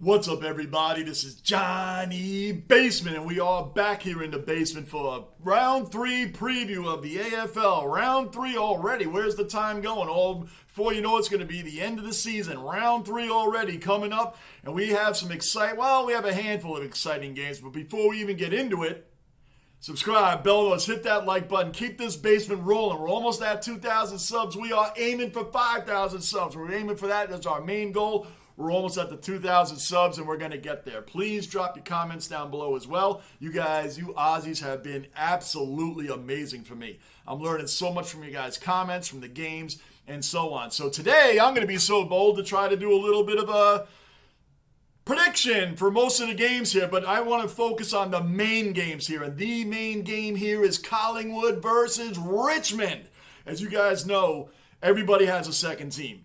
What's up, everybody? This is Johnny Basement, and we are back here in the basement for a round 3 preview of the AFL. Round 3 already. Where's the time going? All before you know it's going to be the end of the season. Round 3 already coming up, and we have some we have a handful of exciting games. But before we even get into it, subscribe, bell notes, hit that like button. Keep this basement rolling. We're almost at 2,000 subs. We are aiming for 5,000 subs. We're aiming for that. That's our main goal. We're almost at the 2,000 subs, and we're going to get there. Please drop your comments down below as well. You guys, you Aussies, have been absolutely amazing for me. I'm learning so much from you guys' comments, from the games, and so on. So today, I'm going to be so bold to try to do a little bit of a prediction for most of the games here, but I want to focus on the main games here. And the main game here is Collingwood versus Richmond. As you guys know, everybody has a second team.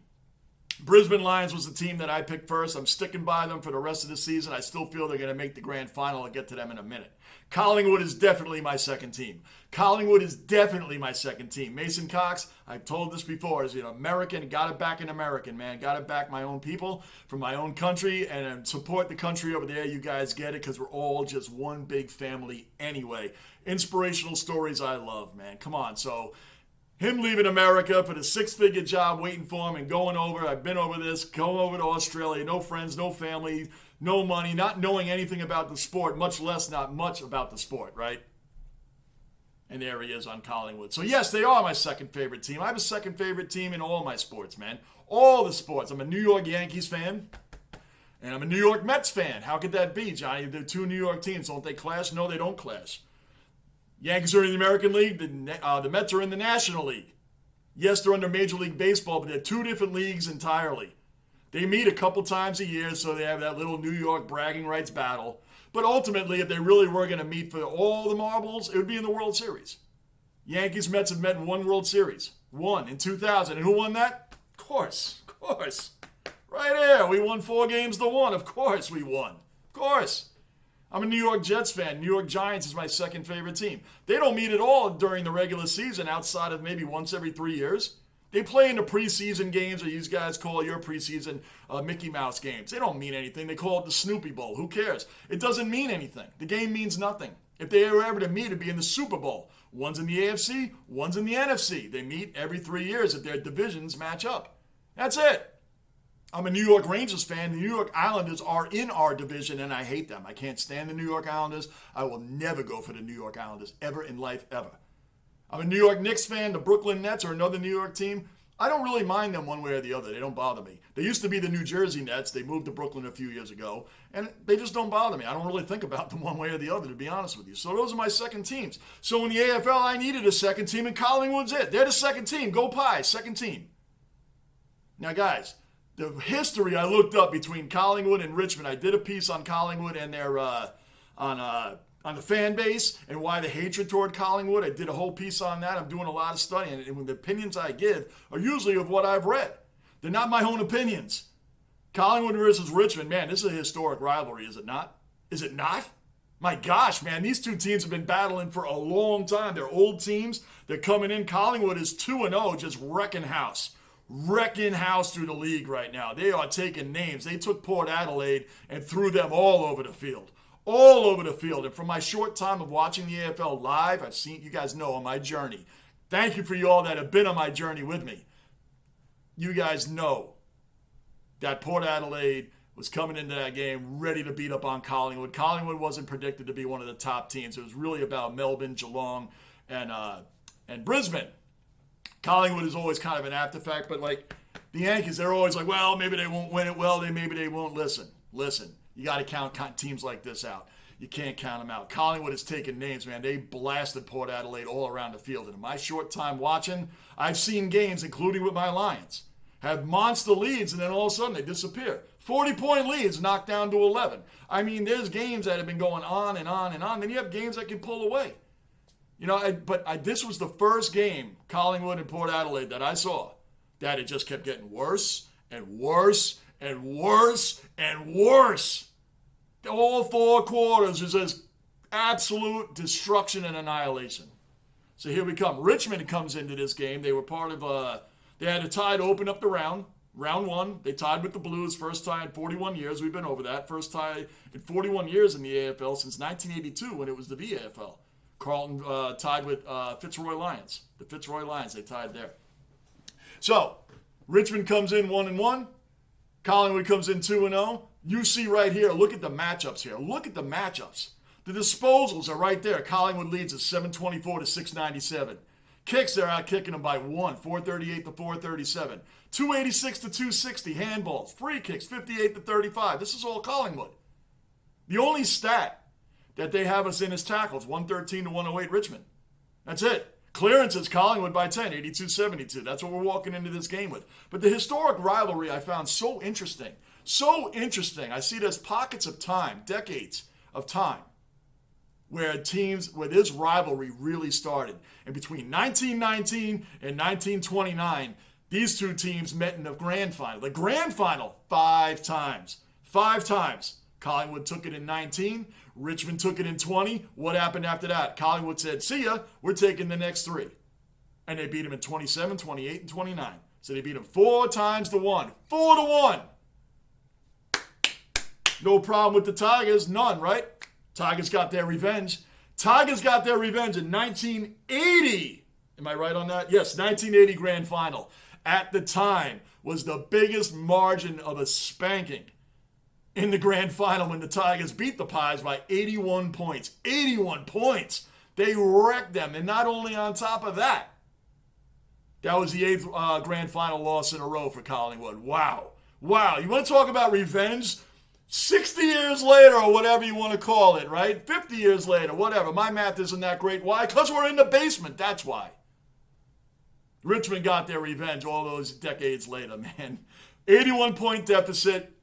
Brisbane Lions was the team that I picked first. I'm sticking by them for the rest of the season. I still feel they're going to make the grand final. I'll get to them in a minute. Collingwood is definitely my second team. Mason Cox, I've told this before, is an American. Got to back an American, man. Got to back my own people from my own country and support the country over there. You guys get it because we're all just one big family anyway. Inspirational stories I love, man. Come on. So him leaving America for the six-figure job waiting for him and going over, I've been over this, going over to Australia, no friends, no family, no money, not knowing anything about the sport, much less not much about the sport, right? And there he is on Collingwood. So yes, they are my second favorite team. I have a second favorite team in all my sports, man. All the sports. I'm a New York Yankees fan, and I'm a New York Mets fan. How could that be, Johnny? They're two New York teams. Don't they clash? No, they don't clash. Yankees are in the American League. The Mets are in the National League. Yes, they're under Major League Baseball, but they're two different leagues entirely. They meet a couple times a year, so they have that little New York bragging rights battle. But ultimately, if they really were going to meet for all the marbles, it would be in the World Series. Yankees, Mets have met in one World Series. One in 2000. And who won that? Of course. Right there. We won 4-1. Of course we won. Of course. I'm a New York Jets fan. New York Giants is my second favorite team. They don't meet at all during the regular season outside of maybe once every 3 years. They play in the preseason games, or you guys call your preseason Mickey Mouse games. They don't mean anything. They call it the Snoopy Bowl. Who cares? It doesn't mean anything. The game means nothing. If they were ever to meet, it'd be in the Super Bowl. One's in the AFC, one's in the NFC. They meet every 3 years if their divisions match up. That's it. I'm a New York Rangers fan. The New York Islanders are in our division, and I hate them. I can't stand the New York Islanders. I will never go for the New York Islanders, ever in life, ever. I'm a New York Knicks fan. The Brooklyn Nets are another New York team. I don't really mind them one way or the other. They don't bother me. They used to be the New Jersey Nets. They moved to Brooklyn a few years ago, and they just don't bother me. I don't really think about them one way or the other, to be honest with you. So those are my second teams. So in the AFL, I needed a second team, and Collingwood's it. They're the second team. Go Pies, second team. Now, guys, the history I looked up between Collingwood and Richmond. I did a piece on Collingwood and their on the fan base and why the hatred toward Collingwood. I did a whole piece on that. I'm doing a lot of studying, and the opinions I give are usually of what I've read. They're not my own opinions. Collingwood versus Richmond, man, this is a historic rivalry, is it not? Is it not? My gosh, man, these two teams have been battling for a long time. They're old teams. They're coming in. Collingwood is 2-0, just wrecking house through the league right now. They are taking names. They took Port Adelaide and threw them all over the field. And from my short time of watching the AFL live, I've seen, you guys know, on my journey. Thank you for you all that have been on my journey with me. You guys know that Port Adelaide was coming into that game ready to beat up on Collingwood. Collingwood wasn't predicted to be one of the top teams. It was really about Melbourne, Geelong, and Brisbane. Collingwood is always kind of an afterfact, but like the Yankees, they're always like, well, maybe they won't win it well, maybe they won't. Listen, you got to count teams like this out. You can't count them out. Collingwood has taken names, man. They blasted Port Adelaide all around the field. And in my short time watching, I've seen games, including with my Lions, have monster leads, and then all of a sudden they disappear. 40-point leads knocked down to 11. I mean, there's games that have been going on and on and on. Then you have games that can pull away. This was the first game, Collingwood and Port Adelaide, that I saw that it just kept getting worse and worse and worse and worse. All 4 quarters is just absolute destruction and annihilation. So here we come. Richmond comes into this game. They were part of they had a tie to open up the round. Round one, they tied with the Blues. First tie in 41 years. We've been over that. First tie in 41 years in the AFL since 1982 when it was the VAFL. Carlton tied with Fitzroy Lions. The Fitzroy Lions, they tied there. So, Richmond comes in 1-1. Collingwood comes in 2-0. You see right here, look at the matchups here. Look at the matchups. The disposals are right there. Collingwood leads at 724 to 697. Kicks, they're out kicking them by 438 to 437. 286 to 260. Handballs. Free kicks, 58 to 35. This is all Collingwood. The only stat that they have us in is tackles, 113 to 108 Richmond. That's it. Clearances, Collingwood by 10, 82-72. That's what we're walking into this game with. But the historic rivalry I found so interesting. So interesting. I see there's pockets of time, decades of time, where this rivalry really started. And between 1919 and 1929, these two teams met in the grand final. The grand final, 5 times. 5 times. Collingwood took it in 19. Richmond took it in 20. What happened after that? Collingwood said, see ya, we're taking the next 3. And they beat them in 27, 28, and 29. So they beat them 4 times to 1. 4-1. No problem with the Tigers. None, right? Tigers got their revenge. Tigers got their revenge in 1980. Am I right on that? Yes, 1980 grand final. At the time, was the biggest margin of a spanking in the grand final when the Tigers beat the Pies by 81 points. 81 points. They wrecked them. And not only on top of that, that was the 8th grand final loss in a row for Collingwood. Wow. Wow. You want to talk about revenge? 60 years later, or whatever you want to call it, right? 50 years later, whatever. My math isn't that great. Why? Because we're in the basement. That's why. Richmond got their revenge all those decades later, man. 81-point deficit.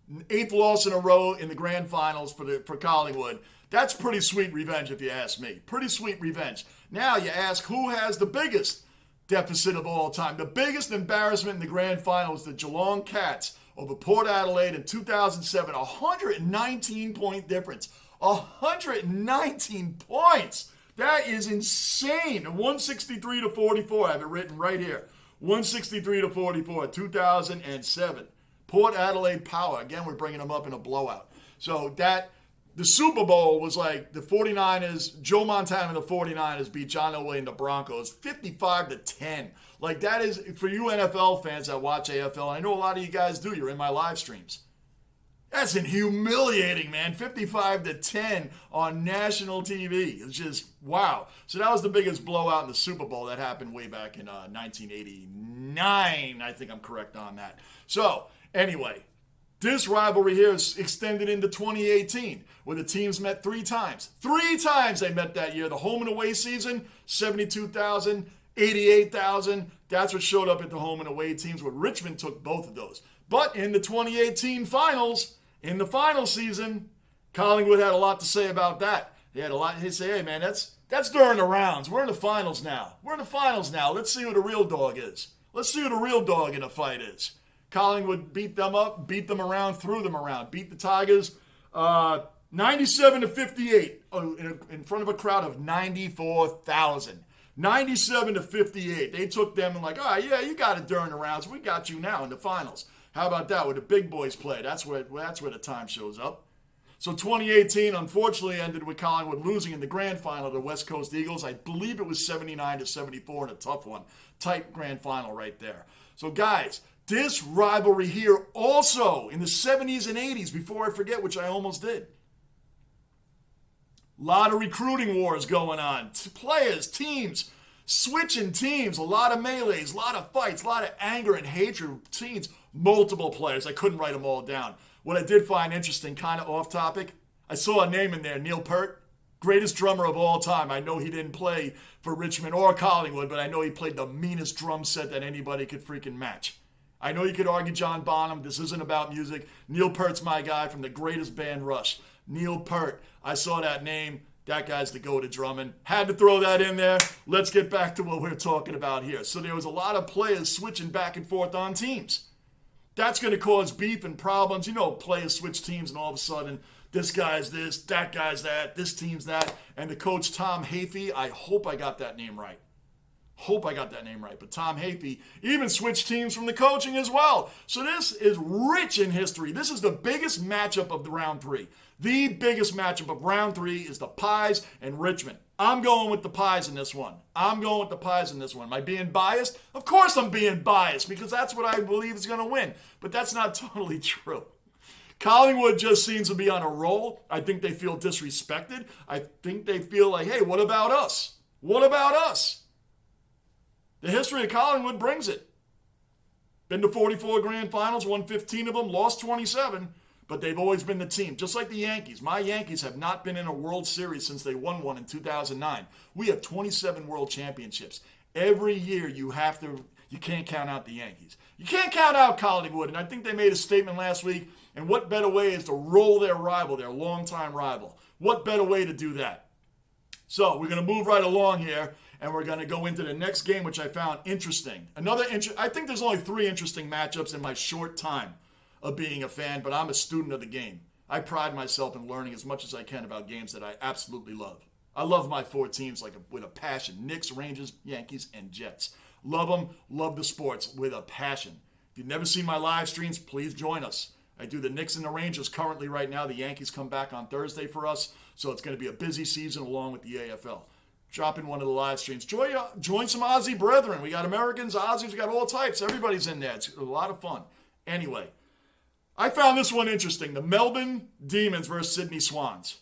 8th loss in a row in the grand finals for Collingwood. That's pretty sweet revenge, if you ask me. Pretty sweet revenge. Now you ask, who has the biggest deficit of all time? The biggest embarrassment in the grand final was the Geelong Cats over Port Adelaide in 2007. 119-point difference. 119 points. That is insane. 163 to 44. I have it written right here. 163 to 44, 2007. Port Adelaide Power. Again, we're bringing them up in a blowout. So the Super Bowl was like the 49ers, Joe Montana and the 49ers beat John Elway and the Broncos 55 to 10. Like that is, for you NFL fans that watch AFL, I know a lot of you guys do, you're in my live streams. That's humiliating, man. 55 to 10 on national TV. It's just, wow. So that was the biggest blowout in the Super Bowl that happened way back in 1989. I think I'm correct on that. So, anyway, this rivalry here is extended into 2018, where the teams met 3 times. 3 times they met that year. The home and away season, 72,000, 88,000. That's what showed up at the home and away teams, where Richmond took both of those. But in the 2018 finals, in the final season, Collingwood had a lot to say about that. They had a lot to say, hey, man, that's during the rounds. We're in the finals now. Let's see who the real dog is. Let's see who the real dog in a fight is. Collingwood beat them up, beat them around, threw them around, beat the Tigers 97 to 58 in front of a crowd of 94,000. 97 to 58. They took them and like, oh, yeah, you got it during the rounds. We got you now in the finals. How about that? Where the big boys play. That's where the time shows up. So 2018, unfortunately, ended with Collingwood losing in the grand final to the West Coast Eagles. I believe it was 79 to 74 in a tough one. Tight grand final right there. So, guys, this rivalry here also in the 70s and 80s, before I forget, which I almost did. A lot of recruiting wars going on. Players, teams, switching teams, a lot of melees, a lot of fights, a lot of anger and hatred. Teams, multiple players. I couldn't write them all down. What I did find interesting, kind of off topic, I saw a name in there, Neil Peart, greatest drummer of all time. I know he didn't play for Richmond or Collingwood, but I know he played the meanest drum set that anybody could freaking match. I know you could argue John Bonham. This isn't about music. Neil Peart's my guy from the greatest band, Rush. Neil Peart. I saw that name. That guy's the go-to drumming. Had to throw that in there. Let's get back to what we're talking about here. So there was a lot of players switching back and forth on teams. That's going to cause beef and problems. You know, players switch teams and all of a sudden, this guy's this, that guy's that, this team's that. And the coach, Tom Hafey, I hope I got that name right. Hope I got that name right. But Tom Hafey even switched teams from the coaching as well. So this is rich in history. This is the biggest matchup of the round 3. The biggest matchup of round 3 is the Pies and Richmond. I'm going with the Pies in this one. Am I being biased? Of course I'm being biased because that's what I believe is going to win. But that's not totally true. Collingwood just seems to be on a roll. I think they feel disrespected. I think they feel like, hey, what about us? What about us? The history of Collingwood brings it. Been to 44 grand finals, won 15 of them, lost 27, but they've always been the team. Just like the Yankees. My Yankees have not been in a World Series since they won one in 2009. We have 27 World Championships. Every year you can't count out the Yankees. You can't count out Collingwood, and I think they made a statement last week, and what better way is to roll their rival, their longtime rival. What better way to do that? So we're going to move right along here, and we're going to go into the next game, which I found interesting. I think there's only 3 interesting matchups in my short time of being a fan, but I'm a student of the game. I pride myself in learning as much as I can about games that I absolutely love. I love my 4 teams with a passion. Knicks, Rangers, Yankees, and Jets. Love them, love the sports with a passion. If you've never seen my live streams, please join us. I do the Knicks and the Rangers currently right now. The Yankees come back on Thursday for us, so it's going to be a busy season along with the AFL. Drop in one of the live streams. Join some Aussie brethren. We got Americans, Aussies, we got all types. Everybody's in there. It's a lot of fun. Anyway, I found this one interesting. The Melbourne Demons versus Sydney Swans.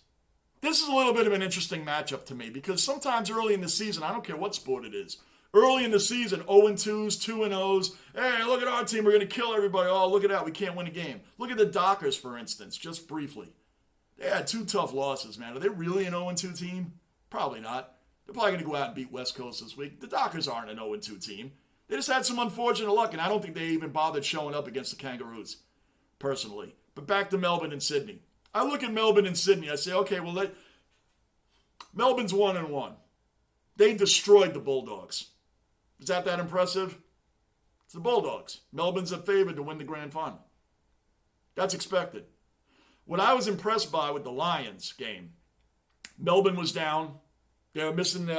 This is a little bit of an interesting matchup to me because sometimes early in the season, I don't care what sport it is, early in the season, 0-2s, 2-0s. Hey, look at our team. We're going to kill everybody. Oh, look at that. We can't win a game. Look at the Dockers, for instance, just briefly. They had 2 tough losses, man. Are they really an 0-2 team? Probably not. They're probably going to go out and beat West Coast this week. The Dockers aren't an 0-2 team. They just had some unfortunate luck, and I don't think they even bothered showing up against the Kangaroos, personally. But back to Melbourne and Sydney. I look at Melbourne and Sydney. I say, okay, well, Melbourne's 1-1. They destroyed the Bulldogs. Is that impressive? It's the Bulldogs. Melbourne's a favorite to win the grand final. That's expected. What I was impressed by with the Lions game, Melbourne was down. They were missing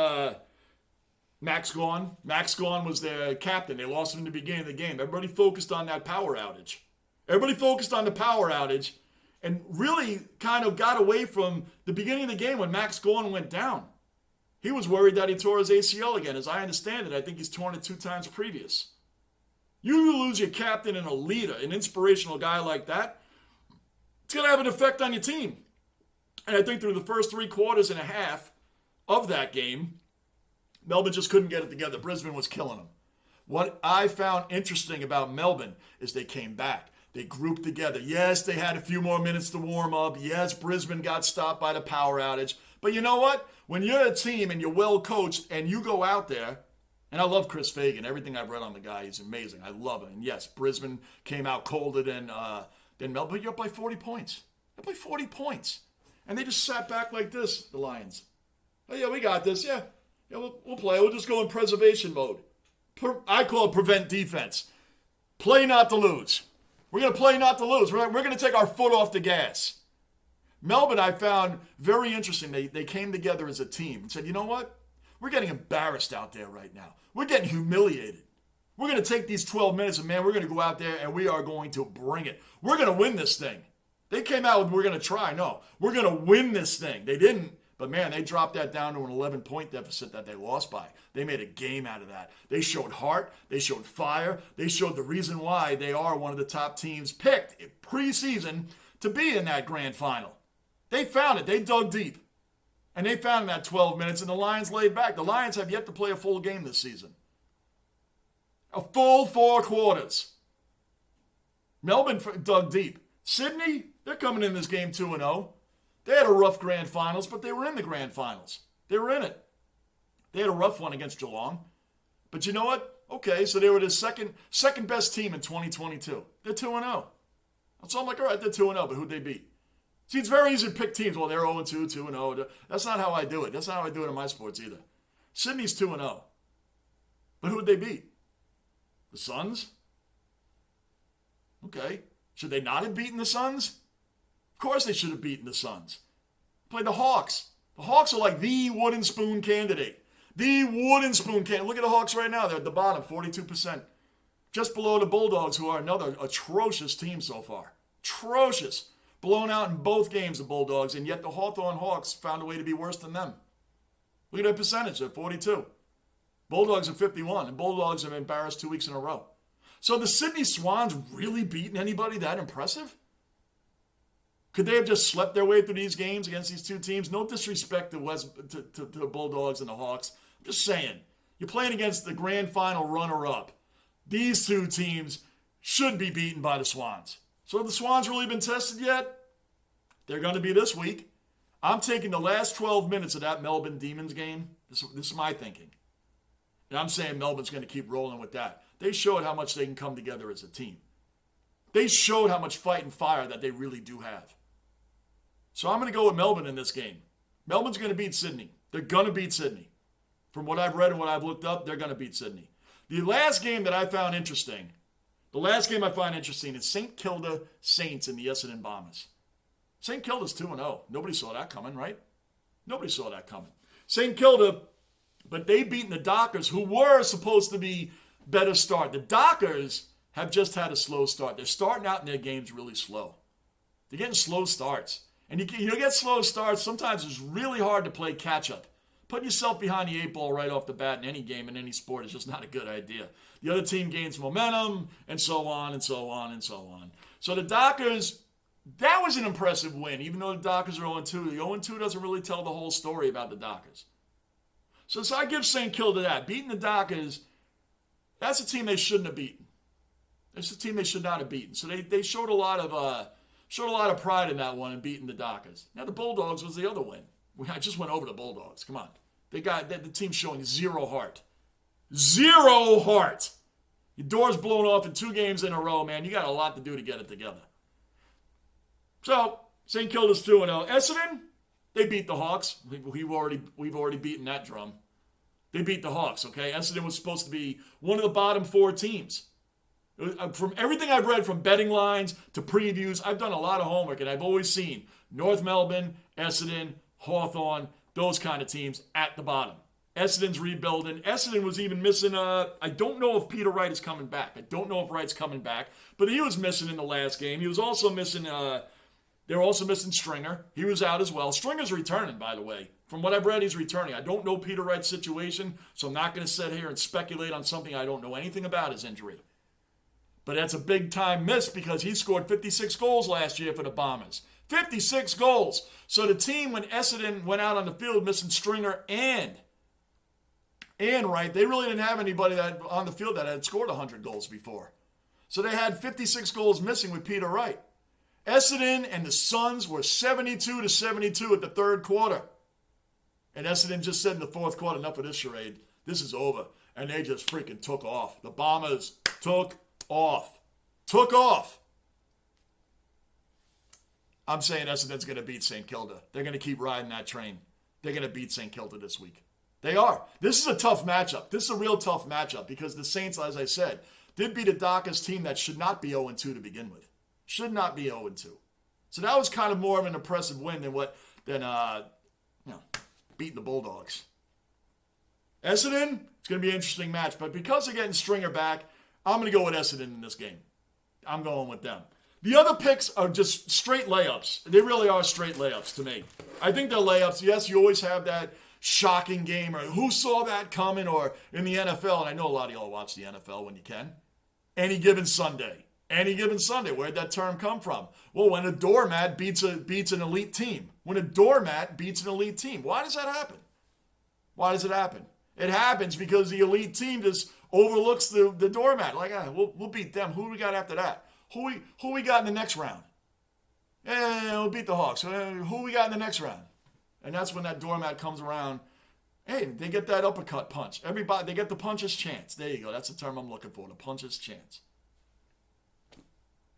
Max Gawn. Max Gawn was their captain. They lost him in the beginning of the game. Everybody focused on that power outage. Everybody focused on the power outage and really kind of got away from the beginning of the game when Max Gawn went down. He was worried that he tore his ACL again. As I understand it, I think he's torn it 2 times previous. You lose your captain and a leader, an inspirational guy like that, it's going to have an effect on your team. And I think through the first 3 quarters and a half of that game, Melbourne just couldn't get it together. Brisbane was killing them. What I found interesting about Melbourne is they came back. They grouped together. Yes, they had a few more minutes to warm up. Yes, Brisbane got stopped by the power outage. But you know what? When you're a team and you're well coached and you go out there, and I love Chris Fagan. Everything I've read on the guy, he's amazing. I love him. And yes, Brisbane came out colder than Melbourne. But you're up by 40 points. You're up by 40 points. And they just sat back like this, the Lions. Oh, yeah, we got this. Yeah, we'll play. We'll just go in preservation mode. I call it prevent defense. Play not to lose. We're going to play not to lose. We're going to take our foot off the gas. Melbourne, I found very interesting. They came together as a team and said, you know what? We're getting embarrassed out there right now. We're getting humiliated. We're going to take these 12 minutes and, man, we're going to go out there and we are going to bring it. We're going to win this thing. They came out with, we're going to try. No, we're going to win this thing. They didn't. But, man, they dropped that down to an 11-point deficit that they lost by. They made a game out of that. They showed heart. They showed fire. They showed the reason why they are one of the top teams picked preseason to be in that grand final. They found it. They dug deep. And they found that 12 minutes, and the Lions laid back. The Lions have yet to play a full game this season. A full 4 quarters. Melbourne dug deep. Sydney, they're coming in this game 2-0. They had a rough grand finals, but they were in the grand finals. They were in it. They had a rough one against Geelong. But you know what? Okay, so they were the second best team in 2022. They're 2-0. So I'm like, all right, they're 2-0, but who'd they beat? See, it's very easy to pick teams. Well, they're 0-2, 2-0. That's not how I do it. That's not how I do it in my sports either. Sydney's 2-0. But who'd they beat? The Suns? Okay. Should they not have beaten the Suns? Of course they should have beaten the Suns. Played the Hawks. The Hawks are like the wooden spoon candidate. The wooden spoon can. Look at the Hawks right now. They're at the bottom, 42%. Just below the Bulldogs, who are another atrocious team so far. Atrocious. Blown out in both games, the Bulldogs, and yet the Hawthorne Hawks found a way to be worse than them. Look at their percentage. They're 42. Bulldogs are 51, and Bulldogs have embarrassed 2 weeks in a row. So the Sydney Swans really beaten anybody that impressive? Could they have just slept their way through these games against these two teams? No disrespect to the Bulldogs and the Hawks. I'm just saying, you're playing against the grand final runner-up. These two teams should be beaten by the Swans. So have the Swans really been tested yet? They're going to be this week. I'm taking the last 12 minutes of that Melbourne Demons game. This is my thinking. And I'm saying Melbourne's going to keep rolling with that. They showed how much they can come together as a team. They showed how much fight and fire that they really do have. So I'm going to go with Melbourne in this game. Melbourne's going to beat Sydney. They're going to beat Sydney. From what I've read and what I've looked up, they're going to beat Sydney. The last game that I found interesting, is St. Kilda Saints and the Essendon Bombers. St. Kilda's 2-0. Nobody saw that coming, right? Nobody saw that coming. St. Kilda, but they've beaten the Dockers, who were supposed to be better start. The Dockers have just had a slow start. They're starting out in their games really slow. They're getting slow starts. And you get slow starts, sometimes it's really hard to play catch-up. Putting yourself behind the 8 ball right off the bat in any game, in any sport, is just not a good idea. The other team gains momentum, and so on, and so on, and so on. So the Dockers, that was an impressive win, even though the Dockers are 0-2. The 0-2 doesn't really tell the whole story about the Dockers. So I give St. Kilda that. Beating the Dockers, that's a team they shouldn't have beaten. It's a team they should not have beaten. So they showed a lot of pride in that one and beating the Dockers. Now the Bulldogs was the other win. I just went over the Bulldogs. Come on. The team's showing zero heart. Zero heart. Your door's blown off in 2 games in a row, man. You got a lot to do to get it together. So, St. Kilda's 2-0. Essendon, they beat the Hawks. We've already beaten that drum. They beat the Hawks, okay? Essendon was supposed to be one of the bottom 4 teams. From everything I've read, from betting lines to previews, I've done a lot of homework, and I've always seen North Melbourne, Essendon, Hawthorn, those kind of teams at the bottom. Essendon's rebuilding. Essendon was even missing, I don't know if Peter Wright is coming back. I don't know if Wright's coming back, but he was missing in the last game. He was also missing, they were also missing Stringer. He was out as well. Stringer's returning, by the way. From what I've read, he's returning. I don't know Peter Wright's situation, so I'm not going to sit here and speculate on something I don't know anything about his injury. But that's a big-time miss because he scored 56 goals last year for the Bombers. 56 goals. So the team, when Essendon went out on the field missing Stringer and Wright, they really didn't have anybody on the field that had scored 100 goals before. So they had 56 goals missing with Peter Wright. Essendon and the Suns were 72-72 at the third quarter. And Essendon just said in the fourth quarter, enough of this charade. This is over. And they just freaking took off. The Bombers took off. Took off. I'm saying Essendon's going to beat St. Kilda. They're going to keep riding that train. They're going to beat St. Kilda this week. They are. This is a tough matchup. This is a real tough matchup because the Saints, as I said, did beat a Dockers team that should not be 0-2 to begin with. Should not be 0-2. So that was kind of more of an impressive win than beating the Bulldogs. Essendon, it's going to be an interesting match. But because they're getting Stringer back, I'm going to go with Essendon in this game. I'm going with them. The other picks are just straight layups. They really are straight layups to me. I think they're layups. Yes, you always have that shocking game or who saw that coming, or in the NFL, and I know a lot of y'all watch the NFL when you can. Any given Sunday. Any given Sunday. Where'd that term come from? Well, when a doormat beats an elite team. When a doormat beats an elite team. Why does that happen? Why does it happen? It happens because the elite team just overlooks the doormat. Like, we'll beat them. Who do we got after that? Who we got in the next round? We'll beat the Hawks. Who we got in the next round? And that's when that doormat comes around. Hey, they get that uppercut punch. Everybody, they get the puncher's chance. There you go. That's the term I'm looking for, the puncher's chance.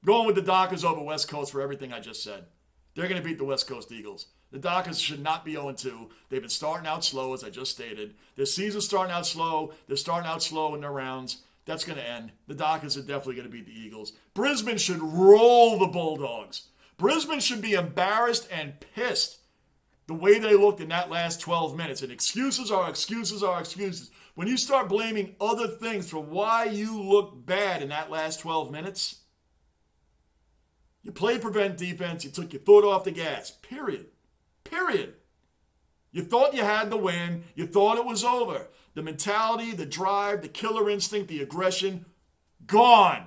Going with the Dockers over West Coast for everything I just said. They're going to beat the West Coast Eagles. The Dockers should not be 0-2. They've been starting out slow, as I just stated. Their season's starting out slow. They're starting out slow in their rounds. That's going to end. The Dockers are definitely going to beat the Eagles. Brisbane should roll the Bulldogs. Brisbane should be embarrassed and pissed The way they looked in that last 12 minutes. And excuses are excuses are excuses. When you start blaming other things for why you look bad in that last 12 minutes, you played prevent defense, you took your foot off the gas. Period. Period. You thought you had the win. You thought it was over. The mentality, the drive, the killer instinct, the aggression, gone.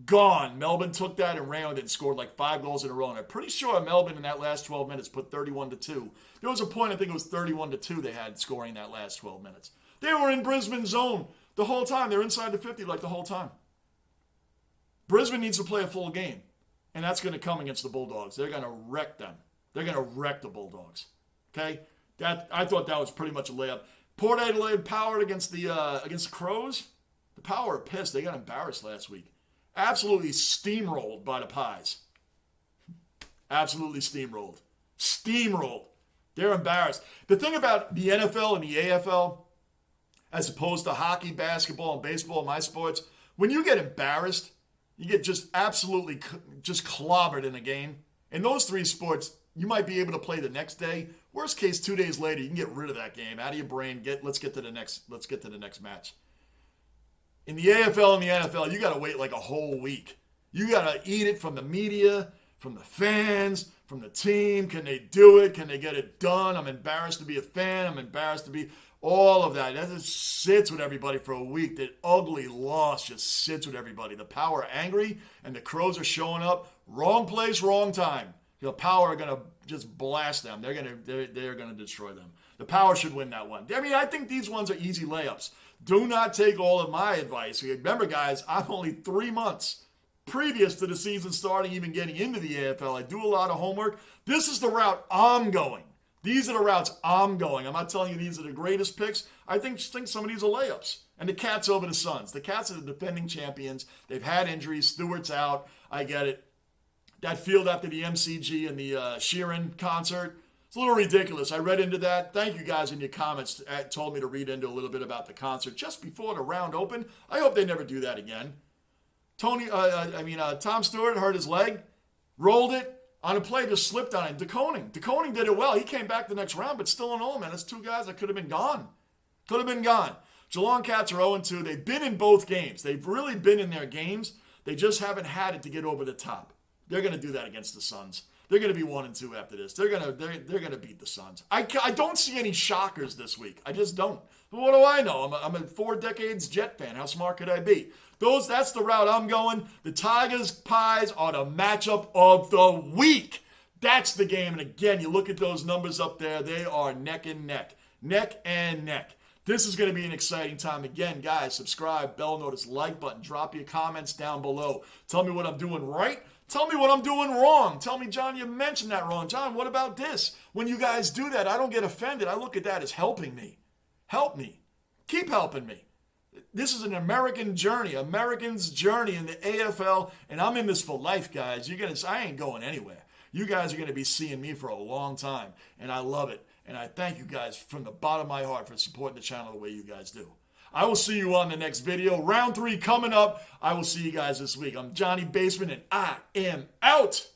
Gone. Melbourne took that and ran with it and scored like 5 goals in a row. And I'm pretty sure Melbourne in that last 12 minutes put 31-2. There was a point, I think it was 31-2 they had scoring that last 12 minutes. They were in Brisbane zone the whole time. They're inside the 50 like the whole time. Brisbane needs to play a full game. And that's going to come against the Bulldogs. They're going to wreck them. They're going to wreck the Bulldogs. Okay? I thought that was pretty much a layup. Port Adelaide powered against the Crows. The Power are pissed. They got embarrassed last week. Absolutely steamrolled by the Pies. Absolutely steamrolled. Steamrolled. They're embarrassed. The thing about the NFL and the AFL, as opposed to hockey, basketball, and baseball, my sports, when you get embarrassed, you get just absolutely just clobbered in a game. In those 3 sports, you might be able to play the next day. Worst case, 2 days later, you can get rid of that game out of your brain. Let's get to the next match. In the AFL and the NFL, you got to wait like a whole week. You got to eat it from the media, from the fans, from the team. Can they do it? Can they get it done? I'm embarrassed to be a fan. I'm embarrassed to be all of that. That just sits with everybody for a week. That ugly loss just sits with everybody. The Power are angry, and the Crows are showing up. Wrong place, wrong time. The Power are going to just blast them. They're going to destroy them. The Power should win that one. I mean, I think these ones are easy layups. Do not take all of my advice. Remember, guys, I'm only 3 months previous to the season starting, even getting into the AFL. I do a lot of homework. This is the route I'm going. These are the routes I'm going. I'm not telling you these are the greatest picks. I think some of these are layups. And the Cats over the Suns. The Cats are the defending champions. They've had injuries. Stewart's out. I get it. That field after the MCG and the Sheeran concert, it's a little ridiculous. I read into that. Thank you guys in your comments told me to read into a little bit about the concert just before the round opened. I hope they never do that again. Tom Stewart hurt his leg, rolled it on a play, just slipped on it. DeConing did it well. He came back the next round, but still in all, man, that's 2 guys that could have been gone. Could have been gone. Geelong Cats are 0-2. They've been in both games. They've really been in their games. They just haven't had it to get over the top. They're going to do that against the Suns. They're going to be 1-2 after this. They're going to beat the Suns. I don't see any shockers this week. I just don't. But what do I know? I'm a 4 decades Jet fan. How smart could I be? That's the route I'm going. The Tigers Pies are the matchup of the week. That's the game. And again, you look at those numbers up there. They are neck and neck. Neck and neck. This is going to be an exciting time. Again, guys, subscribe, bell notice, like button. Drop your comments down below. Tell me what I'm doing right. Tell me what I'm doing wrong. Tell me, John, you mentioned that wrong. John, what about this? When you guys do that, I don't get offended. I look at that as helping me. Help me. Keep helping me. This is an American journey, Americans' journey in the AFL, and I'm in this for life, guys. I ain't going anywhere. You guys are going to be seeing me for a long time, and I love it. And I thank you guys from the bottom of my heart for supporting the channel the way you guys do. I will see you on the next video. Round 3 coming up. I will see you guys this week. I'm Johnny Basement, and I am out.